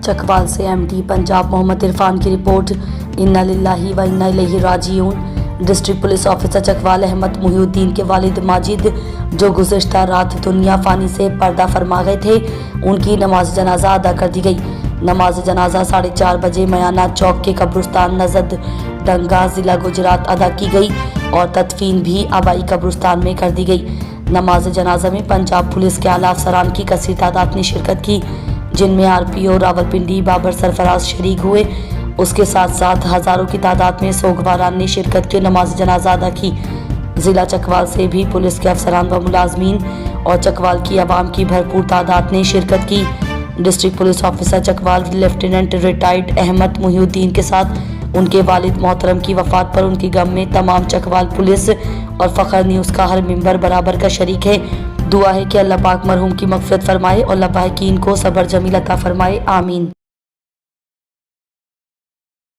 चकवाल से एमडी पंजाब मोहम्मद इरफान की रिपोर्ट। इन्ना लिल्लाही व इन्ना इलैहि राजिऊन। District police officer Chakwal Ahmed Mohiuddin के वालिद माजिद, जो गुज़िश्ता रात दुनिया फ़ानी से पर्दा फरमा गए थे, उनकी नमाज जनाजा अदा कर दी गई। नमाज जनाजा 4:30 बजे मयाना चौक के कब्रिस्तान नज़द डंगा ज़िला गुजरात अदा की गई और तदफीन भी आबाई कब्रिस्तान में कर दी गई। नमाज जनाजा में पंजाब पुलिस के आला अफसरान की कसीर तादाद ने शिरकत की, जिनमें आरपीओ रावलपिंडी बाबर सरफराज शरीक हुए। उसके साथ साथ हज़ारों की तादाद में सोगवारान ने शिरकत की, नमाज जनाजा अदा की। ज़िला चकवाल से भी पुलिस के अफसरान व मुलाजमीन और चकवाल की आवाम की भरपूर तादाद ने शिरकत की। District police officer Chakwal lieutenant retired Ahmad Mohiuddin के साथ उनके वालिद मोहतरम की वफ़ात पर उनकी गम में तमाम चकवाल पुलिस और फ़खर न्यूज़ का हर मेंबर बराबर का शरीक है। दुआ है कि अल्लाह पाक मरहूम की मग़फ़िरत फरमाए और लावाहिकीन को सब्र जमील अता फरमाए। आमीन।